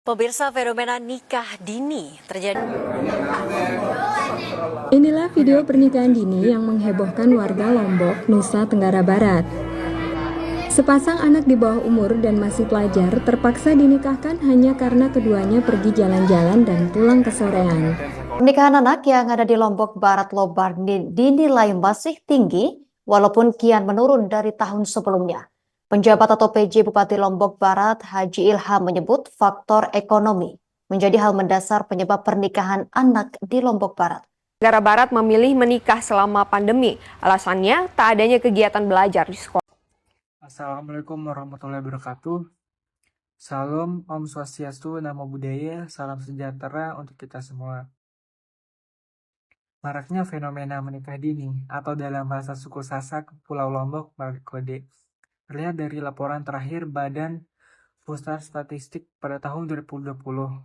Pemirsa, fenomena nikah dini terjadi. Inilah video pernikahan dini yang menghebohkan warga Lombok, Nusa Tenggara Barat. Sepasang anak di bawah umur dan masih pelajar terpaksa dinikahkan hanya karena keduanya pergi jalan-jalan dan pulang ke sorean. Pernikahan anak yang ada di Lombok Barat Lobar dinilai masih tinggi walaupun kian menurun dari tahun sebelumnya. Penjabat atau PJ Bupati Lombok Barat Haji Ilham menyebut faktor ekonomi menjadi hal mendasar penyebab pernikahan anak di Lombok Barat. Negara Barat memilih menikah selama pandemi. Alasannya tak adanya kegiatan belajar di sekolah. Assalamualaikum warahmatullahi wabarakatuh. Salam, Om Swastiastu, Namo Buddhaya, salam sejahtera untuk kita semua. Maraknya fenomena menikah dini atau dalam bahasa suku Sasak, Pulau Lombok, Kode, terlihat dari laporan terakhir Badan Pusat Statistik pada tahun 2020,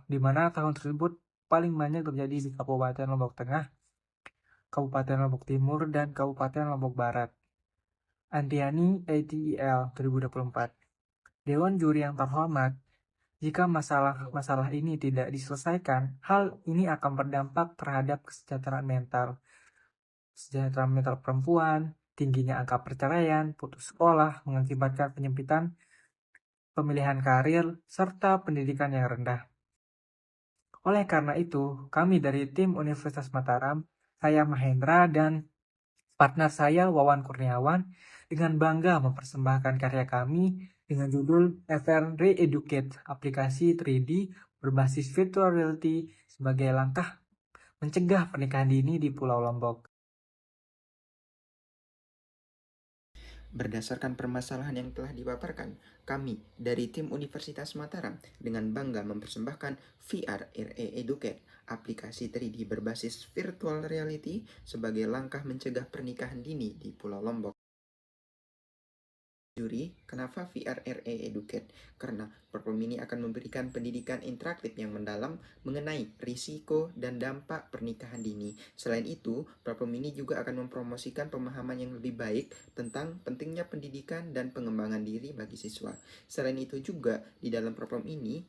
di mana tahun tersebut paling banyak terjadi di Kabupaten Lombok Tengah, Kabupaten Lombok Timur, dan Kabupaten Lombok Barat. Andiani ATEL 2024. Dewan Juri yang terhormat, jika masalah ini tidak diselesaikan, hal ini akan berdampak terhadap kesejahteraan mental perempuan, tingginya angka perceraian, putus sekolah, mengakibatkan penyempitan pemilihan karir, serta pendidikan yang rendah. Oleh karena itu, kami dari tim Universitas Mataram, saya Mahendra dan partner saya Wawan Kurniawan dengan bangga mempersembahkan karya kami dengan judul FR Re-Educate, aplikasi 3D berbasis virtual reality sebagai langkah mencegah pernikahan dini di Pulau Lombok. Berdasarkan permasalahan yang telah dipaparkan, kami dari tim Universitas Mataram dengan bangga mempersembahkan VR Re-Educate, aplikasi 3D berbasis virtual reality sebagai langkah mencegah pernikahan dini di Pulau Lombok. Juri, kenapa VR Re-Educate? Karena program ini akan memberikan pendidikan interaktif yang mendalam mengenai risiko dan dampak pernikahan dini. Selain itu, program ini juga akan mempromosikan pemahaman yang lebih baik tentang pentingnya pendidikan dan pengembangan diri bagi siswa. Selain itu juga, di dalam program ini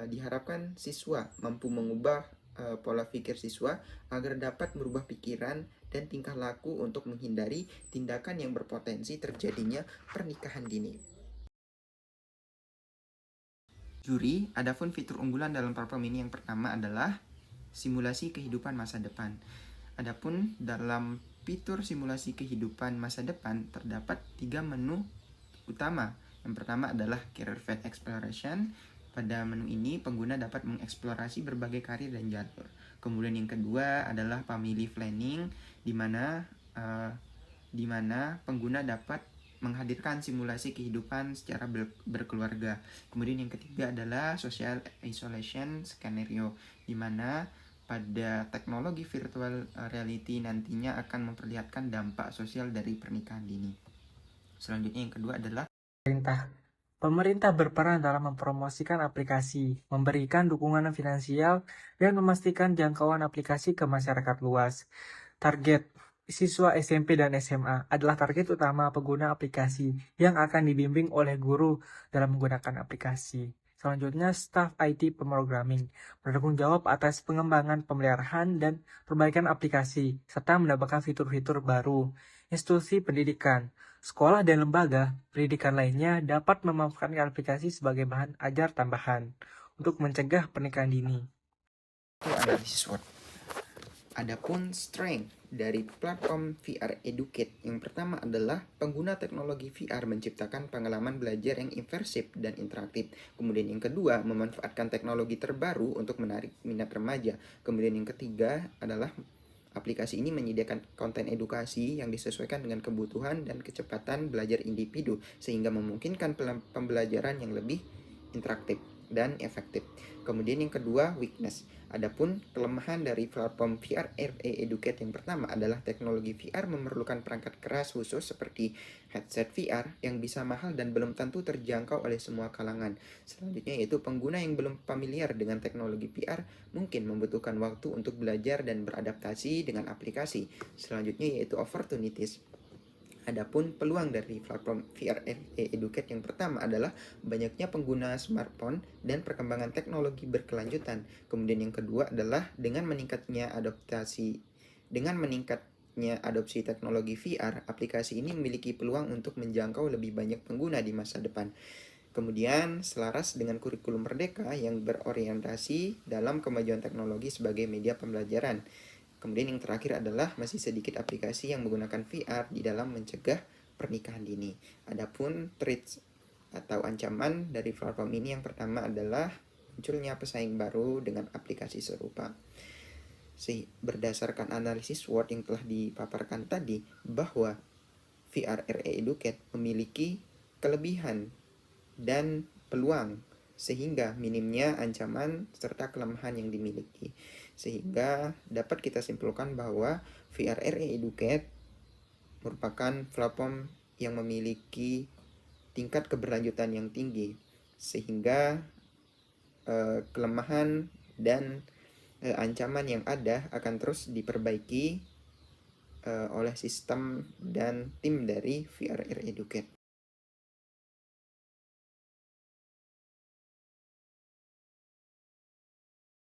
diharapkan siswa mampu mengubah pola pikir siswa agar dapat merubah pikiran dan tingkah laku untuk menghindari tindakan yang berpotensi terjadinya pernikahan dini. Juri, adapun fitur unggulan dalam program ini yang pertama adalah simulasi kehidupan masa depan. Adapun dalam fitur simulasi kehidupan masa depan terdapat 3 menu utama. Yang pertama adalah Career Path Exploration. Pada menu ini pengguna dapat mengeksplorasi berbagai karir dan jalur. Kemudian yang kedua adalah Family Planning, di mana pengguna dapat menghadirkan simulasi kehidupan secara berkeluarga. Kemudian yang ketiga adalah Social Isolation Scenario, di mana pada teknologi virtual reality nantinya akan memperlihatkan dampak sosial dari pernikahan dini. Selanjutnya yang kedua adalah Pemerintah berperan dalam mempromosikan aplikasi, memberikan dukungan finansial, dan memastikan jangkauan aplikasi ke masyarakat luas. Target siswa SMP dan SMA adalah target utama pengguna aplikasi yang akan dibimbing oleh guru dalam menggunakan aplikasi. Selanjutnya, staf IT pemrogramming bertanggung jawab atas pengembangan, pemeliharaan, dan perbaikan aplikasi, serta menambahkan fitur-fitur baru. Institusi pendidikan, sekolah dan lembaga pendidikan lainnya dapat memanfaatkan aplikasi sebagai bahan ajar tambahan untuk mencegah pernikahan dini. itu analisis SWOT. Adapun strength dari platform VR Educate yang pertama adalah pengguna teknologi VR menciptakan pengalaman belajar yang imersif dan interaktif. Kemudian yang kedua, memanfaatkan teknologi terbaru untuk menarik minat remaja. Kemudian yang ketiga adalah aplikasi ini menyediakan konten edukasi yang disesuaikan dengan kebutuhan dan kecepatan belajar individu sehingga memungkinkan pembelajaran yang lebih interaktif dan efektif. Kemudian yang kedua, weakness. Adapun kelemahan dari platform VR Educate yang pertama adalah teknologi VR memerlukan perangkat keras khusus seperti headset VR yang bisa mahal dan belum tentu terjangkau oleh semua kalangan. Selanjutnya yaitu pengguna yang belum familiar dengan teknologi VR mungkin membutuhkan waktu untuk belajar dan beradaptasi dengan aplikasi. Selanjutnya yaitu opportunities. Adapun peluang dari platform VR Educate yang pertama adalah banyaknya pengguna smartphone dan perkembangan teknologi berkelanjutan. Kemudian yang kedua adalah dengan meningkatnya adopsi teknologi VR, aplikasi ini memiliki peluang untuk menjangkau lebih banyak pengguna di masa depan. Kemudian selaras dengan kurikulum merdeka yang berorientasi dalam kemajuan teknologi sebagai media pembelajaran. Kemudian yang terakhir adalah masih sedikit aplikasi yang menggunakan VR di dalam mencegah pernikahan dini. Adapun threats atau ancaman dari platform ini yang pertama adalah munculnya pesaing baru dengan aplikasi serupa. Berdasarkan analisis SWOT yang telah dipaparkan tadi, bahwa VR Educate memiliki kelebihan dan peluang sehingga minimnya ancaman serta kelemahan yang dimiliki. Sehingga dapat kita simpulkan bahwa VR Educate merupakan platform yang memiliki tingkat keberlanjutan yang tinggi, sehingga kelemahan dan ancaman yang ada akan terus diperbaiki oleh sistem dan tim dari VR Educate.